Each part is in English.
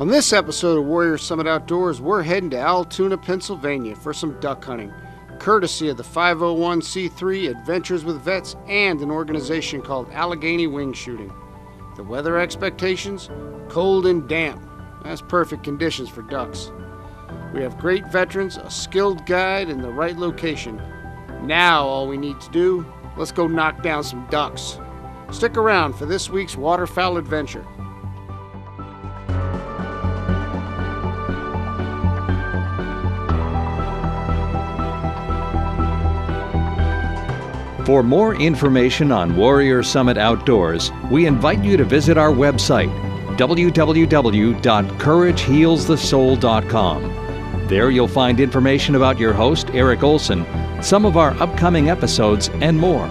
On this episode of Warrior Summit Outdoors, we're heading to Altoona, Pennsylvania for some duck hunting, courtesy of the 501c3 Adventures with Vets and an organization called Allegheny Wing Shooting. The weather expectations? Cold and damp. That's perfect conditions for ducks. We have great veterans, a skilled guide, and the right location. Now all we need to do, let's go knock down some ducks. Stick around for this week's waterfowl adventure. For more information on Warrior Summit Outdoors, we invite you to visit our website, www.couragehealsthesoul.com. There you'll find information about your host, ERIK OLSON, some of our upcoming episodes, and more.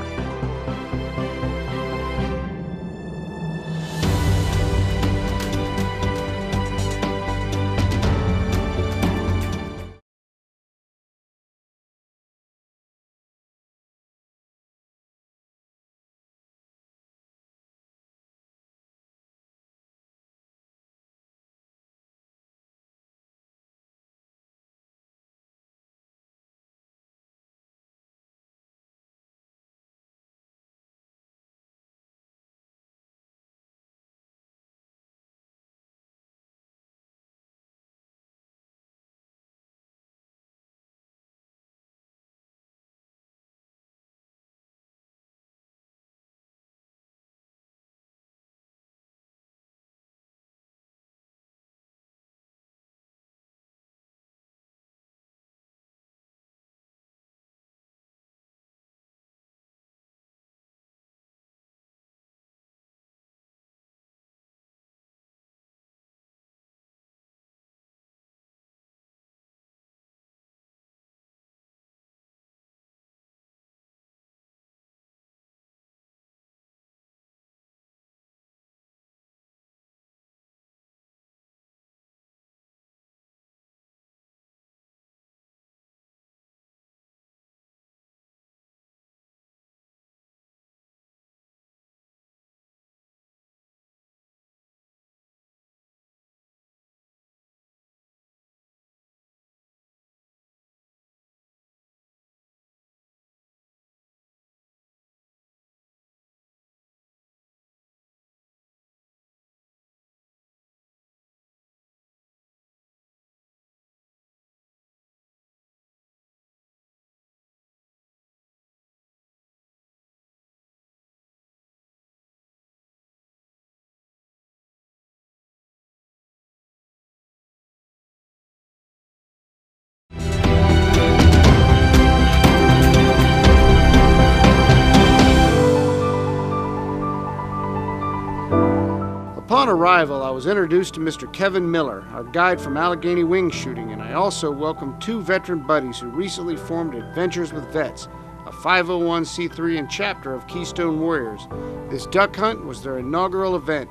Upon arrival, I was introduced to Mr. Kevin Miller, our guide from Allegheny Wing Shooting, and I also welcomed two veteran buddies who recently formed Adventures with Vets, a 501c3 and chapter of Keystone Warriors. This duck hunt was their inaugural event.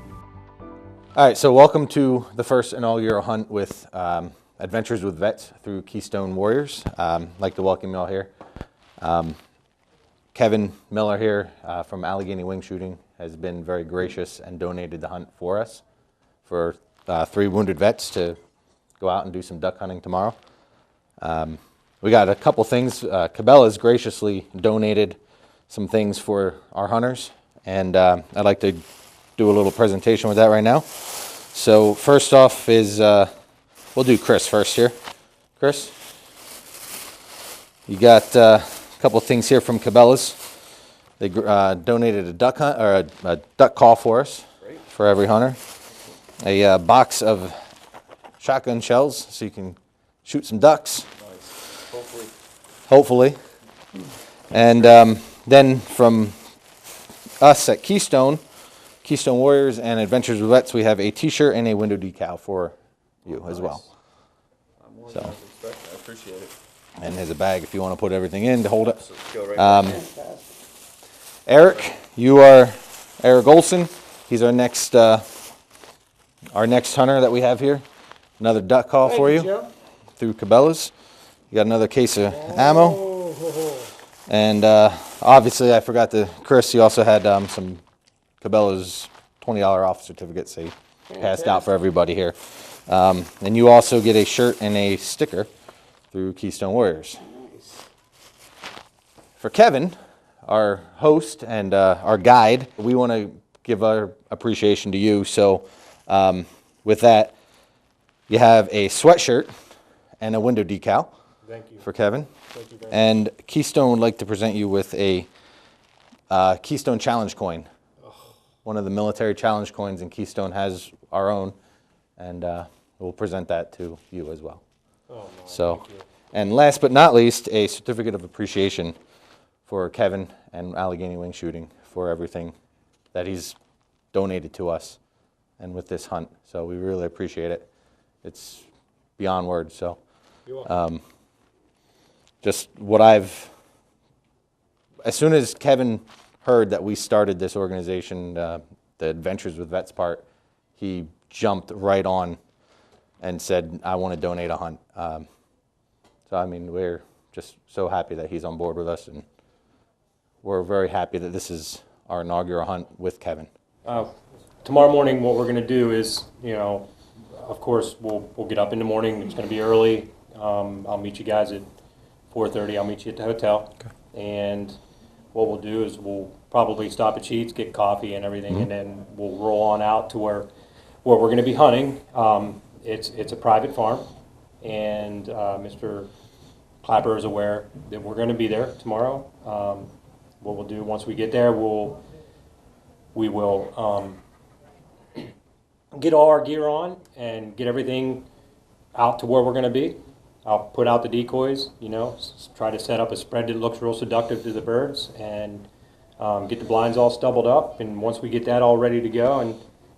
All right, so welcome to the first inaugural hunt with Adventures with Vets through Keystone Warriors. I'd like to welcome you all here. Kevin Miller here from Allegheny Wing Shooting has been very gracious and donated the hunt for us for 3 wounded vets to go out and do some duck hunting tomorrow. We got a couple things. Cabela's graciously donated some things for our hunters, and I'd like to do a little presentation with that right now. So first off is, we'll do Chris first here. Chris, you got a couple things here from Cabela's. They donated a duck hunt or a duck call for us. Great. For every hunter. A box of shotgun shells so you can shoot some ducks. Nice. Hopefully. And then from us at Keystone Warriors and Adventures with Vets, we have a T-shirt and a window decal for you as well. I'm more than expecting. I appreciate it. And there's a bag if you want to put everything in to hold it. Go right ERIK, you are ERIK OLSON. He's our next hunter that we have here. Another duck call for you through Cabela's. You got another case of ammo. And obviously, I forgot to, Chris, you also had some Cabela's $20 off certificates he passed out for everybody here. And you also get a shirt and a sticker through Keystone Warriors. Nice. For Kevin, our host and our guide, we want to give our appreciation to you. So with that, you have a sweatshirt and a window decal. Thank you. For Kevin. Thank you very much. And Keystone would like to present you with a Keystone Challenge coin. One of the military challenge coins, and Keystone has our own, and we'll present that to you as well. Oh, no, So, thank you. and last but not least, a certificate of appreciation for Kevin and Allegheny Wing Shooting for everything that he's donated to us and with this hunt. So we really appreciate it. It's beyond words. So You're welcome. just what as soon as Kevin heard that we started this organization, the Adventures with Vets part, he jumped right on and said, I want to donate a hunt. So, I mean, we're just so happy that he's on board with us, and we're very happy that this is our inaugural hunt with Kevin. Tomorrow morning, what we're going to do is, you know, of course, we'll get up in the morning. It's going to be early. I'll meet you guys at 4:30. I'll meet you at the hotel. Okay. And what we'll do is we'll probably stop at Sheets, get coffee and everything, and then we'll roll on out to where we're going to be hunting. It's a private farm, and Mr. Clapper is aware that we're going to be there tomorrow. What we'll do once we get there, we will get all our gear on and get everything out to where we're going to be. I'll put out the decoys, you know, try to set up a spread that looks real seductive to the birds, and get the blinds all stubbled up. And once we get that all ready to go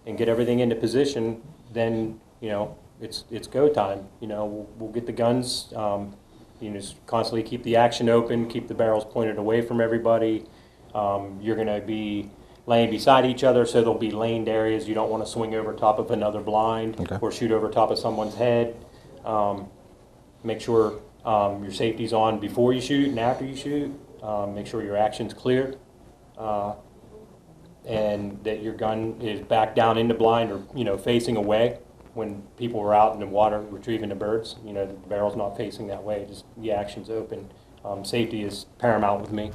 and get everything into position, then, you know, it's go time. You know, we'll get the guns, you know, just constantly keep the action open, keep the barrels pointed away from everybody. You're going to be laying beside each other, so there'll be laned areas. You don't want to swing over top of another blind or shoot over top of someone's head. Make sure your safety's on before you shoot and after you shoot. Make sure your action's clear, and that your gun is back down in the blind or, you know, facing away when people are out in the water retrieving the birds. You know, the barrel's not facing that way, just the action's open. Safety is paramount with me.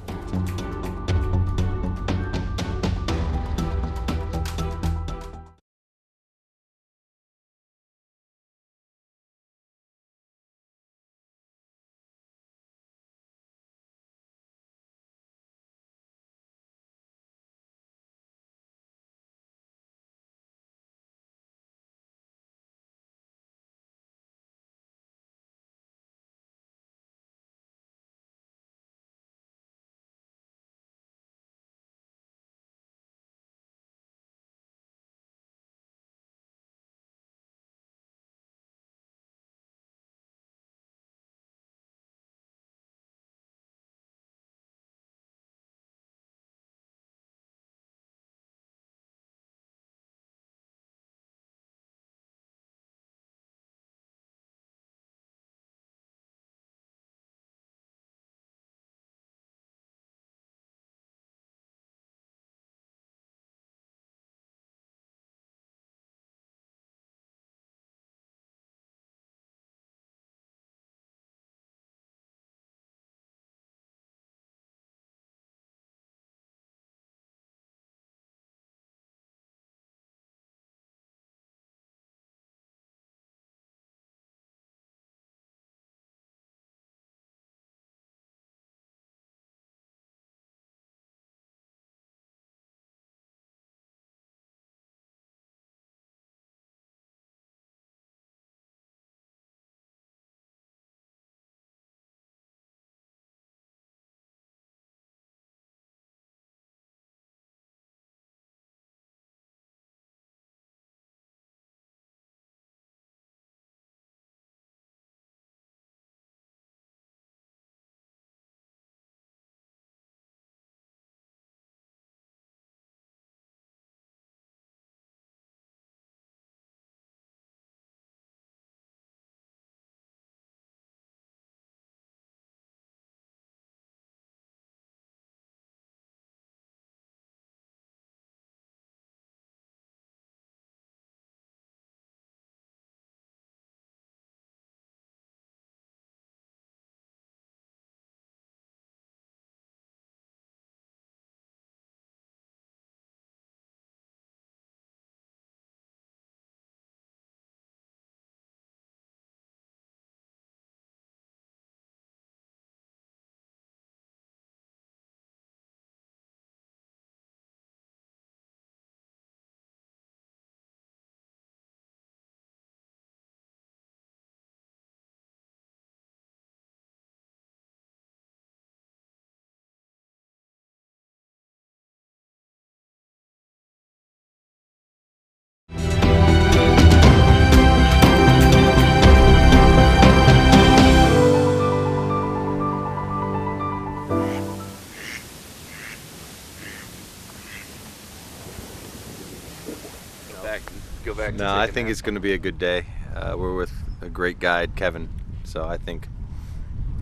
expect? No, I think it's going to be a good day. We're with a great guide, Kevin, so I think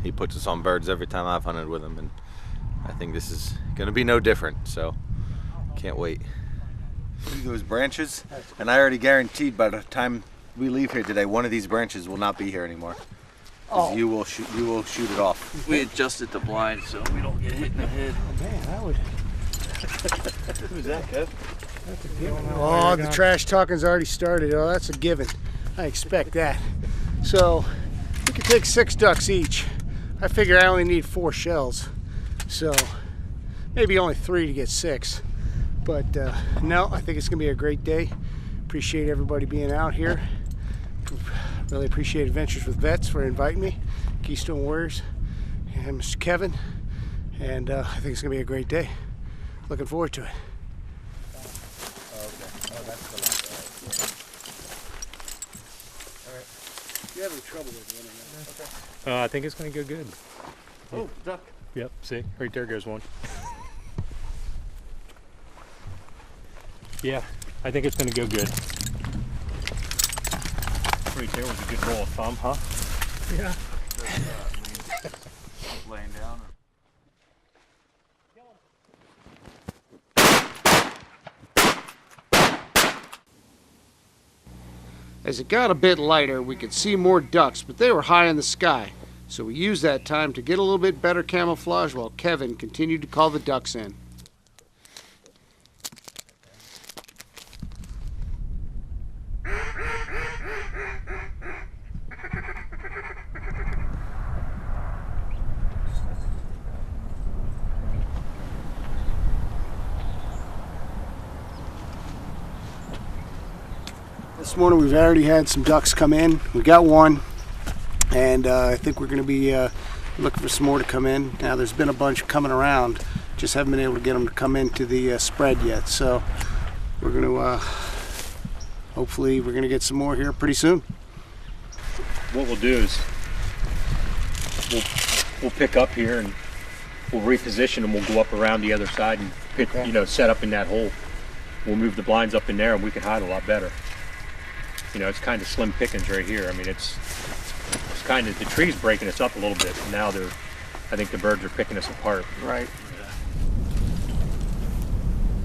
he puts us on birds every time I've hunted with him, and I think this is going to be no different, so can't wait. See those branches? And I already guaranteed by the time we leave here today, one of these branches will not be here anymore. Oh. You will shoot it off. We adjusted the blind so we don't get hit in the head. Oh man, that would. Who's that, Kev? Oh, the trash talking's already started. Oh, that's a given. I expect that. So we can take 6 ducks each. I figure I only need 4 shells, so maybe only 3 to get 6. But no, I think it's gonna be a great day. Appreciate everybody being out here. Really appreciate Adventures with Vets for inviting me, Keystone Warriors, and Mr. Kevin. And I think it's gonna be a great day. Looking forward to it. You having trouble with it? I think it's going to go good. Oh, duck. Yep, see, right there goes one. Yeah, I think it's going to go good. Right there was a good roll of thumb, huh? Yeah. Laying down. As it got a bit lighter, we could see more ducks, but they were high in the sky. So we used that time to get a little bit better camouflage while Kevin continued to call the ducks in. This morning we've already had some ducks come in. We got one, and I think we're going to be looking for some more to come in. Now there's been a bunch coming around, just haven't been able to get them to come into the spread yet. So we're going to hopefully we're going to get some more here pretty soon. What we'll do is we'll pick up here and we'll reposition and we'll go up around the other side and pick, Okay. you know, set up in that hole. We'll move the blinds up in there and we can hide a lot better. You know, it's kind of slim pickings right here. I mean, it's kind of, the tree's breaking us up a little bit. And now I think the birds are picking us apart. Right.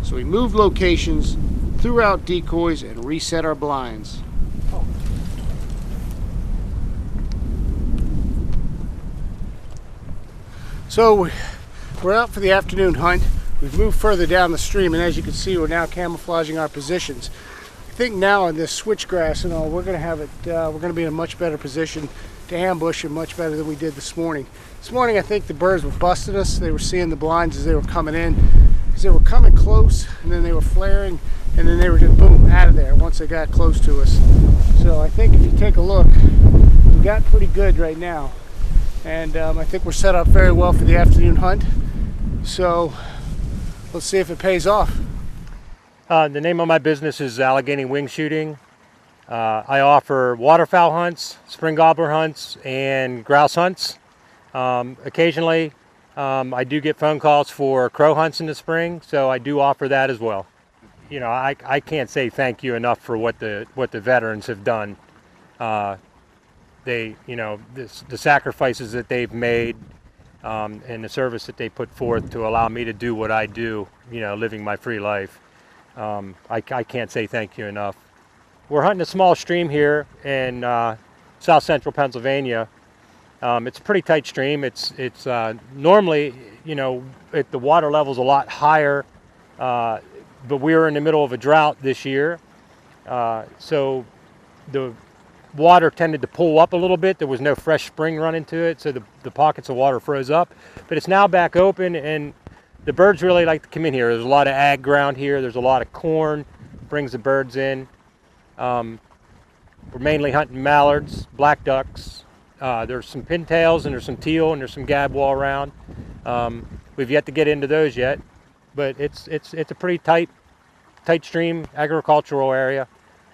So we moved locations, threw out decoys, and reset our blinds. So we're out for the afternoon hunt. We've moved further down the stream, and as you can see, we're now camouflaging our positions. I think now in this switchgrass and all, we're going to have it. We're going to be in a much better position to ambush, and much better than we did this morning. This morning, I think the birds were busting us. They were seeing the blinds as they were coming in, because they were coming close, and then they were flaring, and then they were just boom out of there once they got close to us. So I think if you take a look, we got pretty good right now, and I think we're set up very well for the afternoon hunt. So let's see if it pays off. The name of my business is Allegheny Wing Shooting. I offer waterfowl hunts, spring gobbler hunts, and grouse hunts. Occasionally, I do get phone calls for crow hunts in the spring, so I do offer that as well. You know, I can't say thank you enough for what the veterans have done. They, you know, the sacrifices that they've made, and the service that they put forth to allow me to do what I do, you know, living my free life. I can't say thank you enough. We're hunting a small stream here in south central Pennsylvania. It's a pretty tight stream. It's normally, you know, the water level's a lot higher, but we were in the middle of a drought this year, so the water tended to pull up a little bit. There was no fresh spring running to it, so the pockets of water froze up. But it's now back open, and the birds really like to come in here. There's a lot of ag ground here. There's a lot of corn, brings the birds in. We're mainly hunting mallards, black ducks. There's some pintails, and there's some teal, and there's some gadwall around. We've yet to get into those yet, but it's a pretty tight stream agricultural area.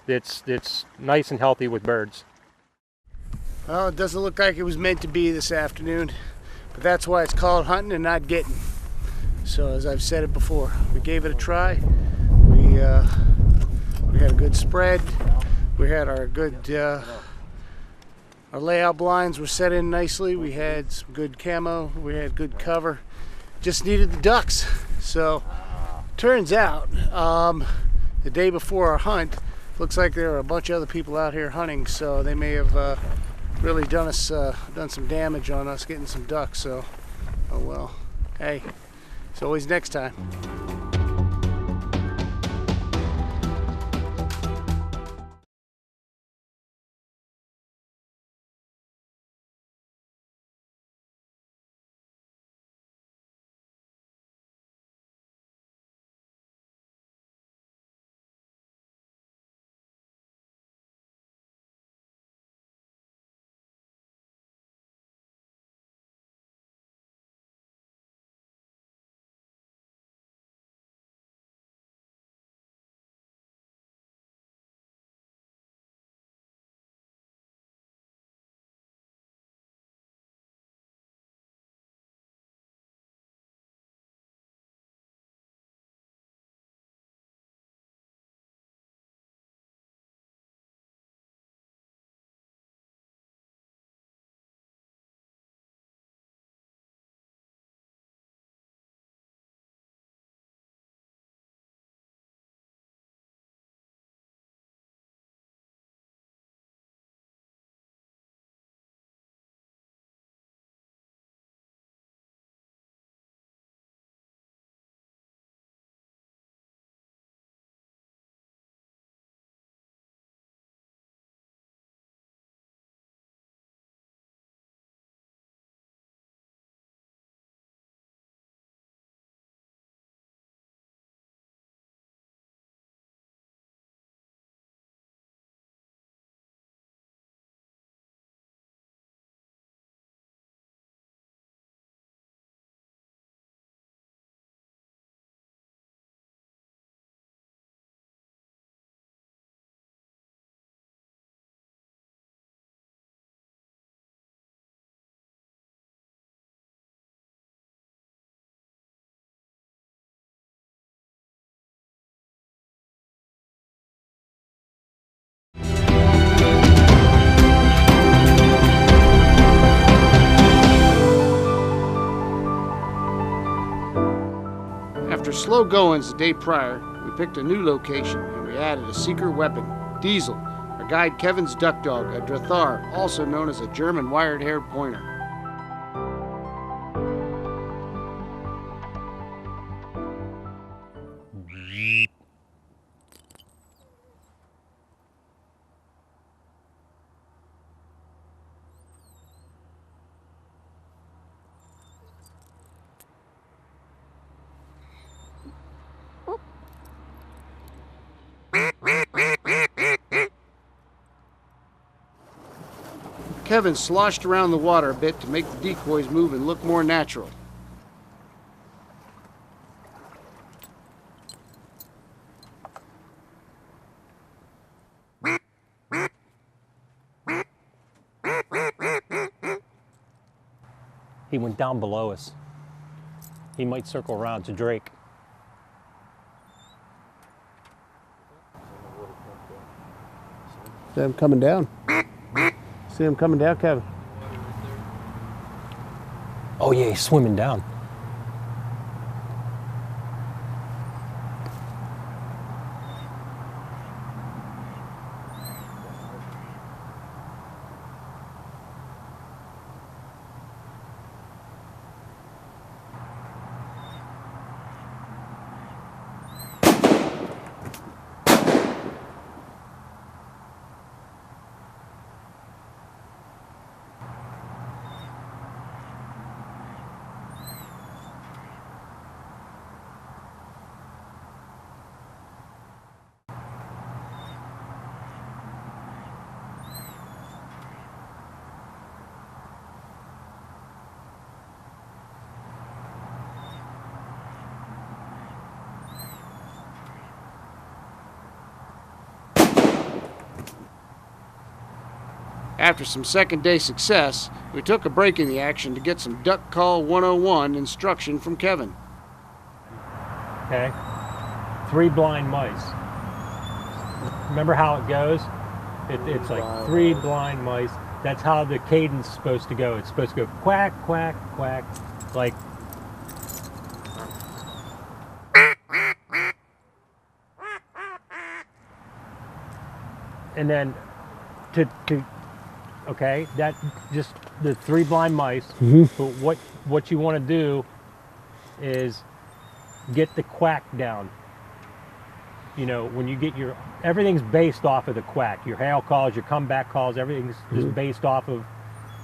It's nice and healthy with birds. Well, it doesn't look like it was meant to be this afternoon, but that's why it's called hunting and not getting. So as I've said it before, we gave it a try. We had a good spread. We had our good, our layout blinds were set in nicely. We had some good camo. We had good cover. Just needed the ducks. So, turns out, the day before our hunt, looks like there were a bunch of other people out here hunting. So they may have really done some damage on us getting some ducks. So, oh well. Hey, it's always next time. After slow goings the day prior, we picked a new location and we added a secret weapon, Diesel, our guide Kevin's duck dog, a Drathar, also known as a German wired-haired pointer. Kevin sloshed around the water a bit to make the decoys move and look more natural. He went down below us. He might circle around to Drake. See him coming down. See him coming down, Kevin. Oh yeah, he's swimming down. After some second day success, we took a break in the action to get some Duck Call 101 instruction from Kevin. Okay. 3 blind mice. Remember how it goes? It's like 3 blind mice. That's how the cadence is supposed to go. It's supposed to go quack, quack, quack, like. And then okay, that just the 3 blind mice. But what you want to do is get the quack down. You know, when you get everything's based off of the quack. Your hail calls, your comeback calls, everything's just based off of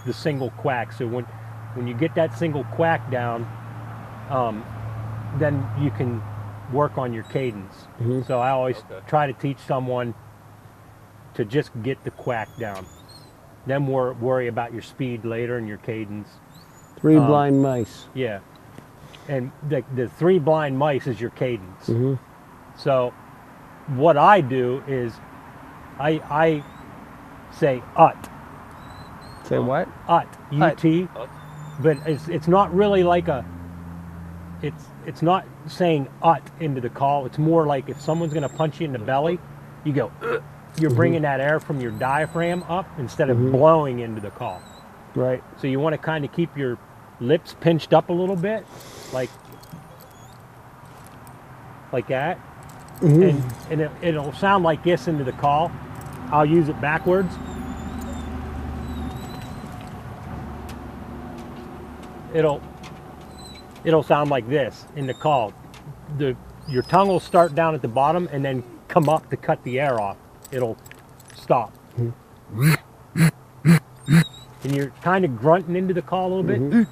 the single quack. So when you get that single quack down, then you can work on your cadence. So I always try to teach someone to just get the quack down. Then worry about your speed later and your cadence. 3 blind mice. Yeah. And the 3 blind mice is your cadence. So what I do is I say ut. Say what? Ut. U-T. But it's not really like it's not saying ut into the call. It's more like if someone's going to punch you in the belly, you go, you're bringing that air from your diaphragm up instead of blowing into the call. Right. So you want to kind of keep your lips pinched up a little bit, like that. And it'll sound like this into the call. I'll use it backwards. It'll sound like this in the call. Your tongue will start down at the bottom and then come up to cut the air off. It'll stop. And you're kind of grunting into the call a little bit.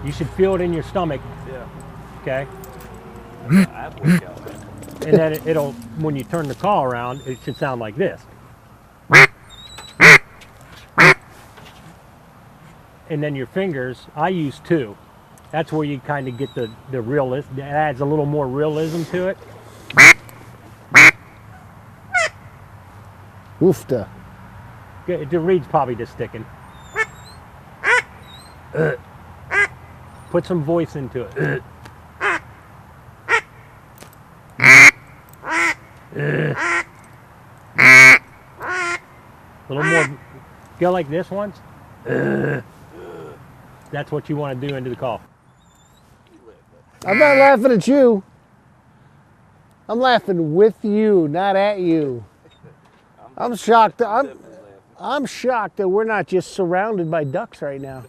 You should feel it in your stomach. Yeah. Okay? I have workout. And then it'll, when you turn the call around, it should sound like this. And then your fingers, I use 2. That's where you kind of get the realism. It adds a little more realism to it. Woofta. The reed's probably just sticking. Put some voice into it. A little more. Go like this once. That's what you want to do into the call. I'm not laughing at you. I'm laughing with you, not at you. I'm shocked. I'm shocked that we're not just surrounded by ducks right now.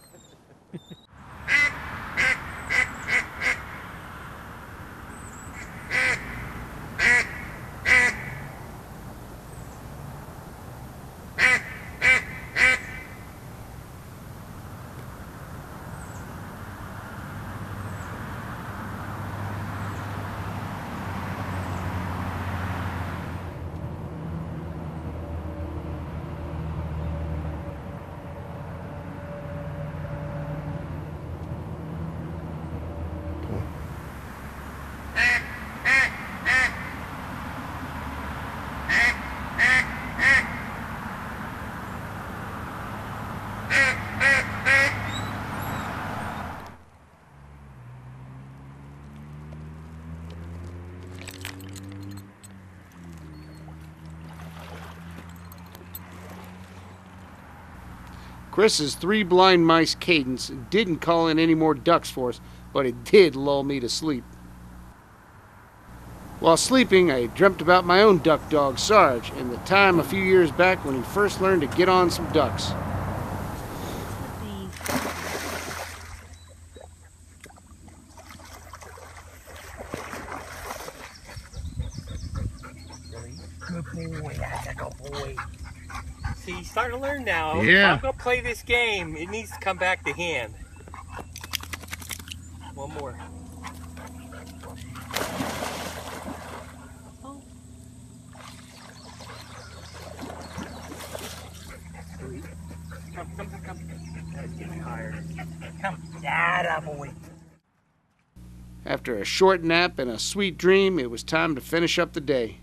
Chris's 3 blind mice cadence didn't call in any more ducks for us, but it did lull me to sleep. While sleeping, I dreamt about my own duck dog, Sarge, and the time a few years back when he first learned to get on some ducks. Good boy, that's a good boy. See, he's starting to learn now. Yeah. If I'm going to play this game, it needs to come back to hand. One more. Oh. Come. Gotta get higher. Come. Atta boy. After a short nap and a sweet dream, it was time to finish up the day.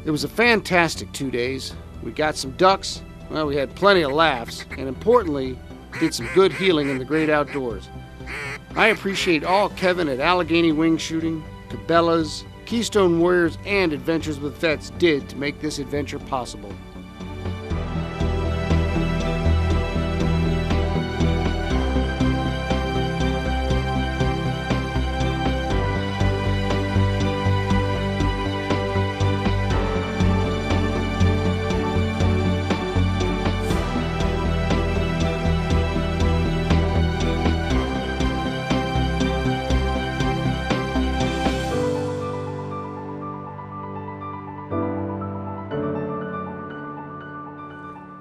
It was a fantastic 2 days. We got some ducks, well, we had plenty of laughs, and importantly, did some good healing in the great outdoors. I appreciate all Kevin at Allegheny Wing Shooting, Cabela's, Keystone Warriors, and Adventures with Vets did to make this adventure possible.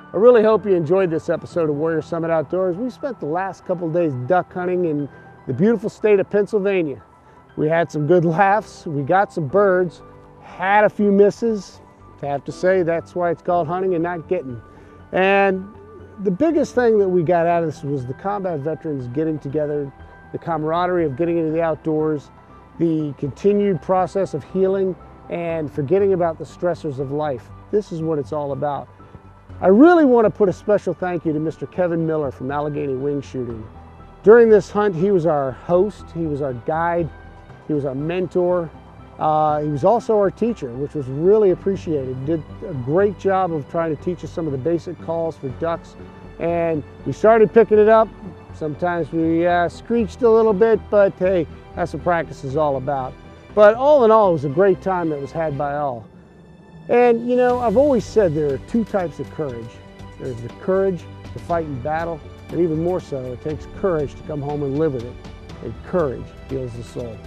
I really hope you enjoyed this episode of Warrior Summit Outdoors. We spent the last couple of days duck hunting in the beautiful state of Pennsylvania. We had some good laughs, we got some birds, had a few misses. I have to say that's why it's called hunting and not getting. And the biggest thing that we got out of this was the combat veterans getting together, the camaraderie of getting into the outdoors, the continued process of healing, and forgetting about the stressors of life. This is what it's all about. I really want to put a special thank you to Mr. Kevin Miller from Allegheny Wing Shooting. During this hunt, he was our host, he was our guide, he was our mentor, he was also our teacher, which was really appreciated. He did a great job of trying to teach us some of the basic calls for ducks, and we started picking it up. Sometimes we screeched a little bit, but hey, that's what practice is all about. But all in all, it was a great time that was had by all. And you know, I've always said there are two types of courage. There's the courage to fight in battle, and even more so, it takes courage to come home and live with it. And courage heals the soul.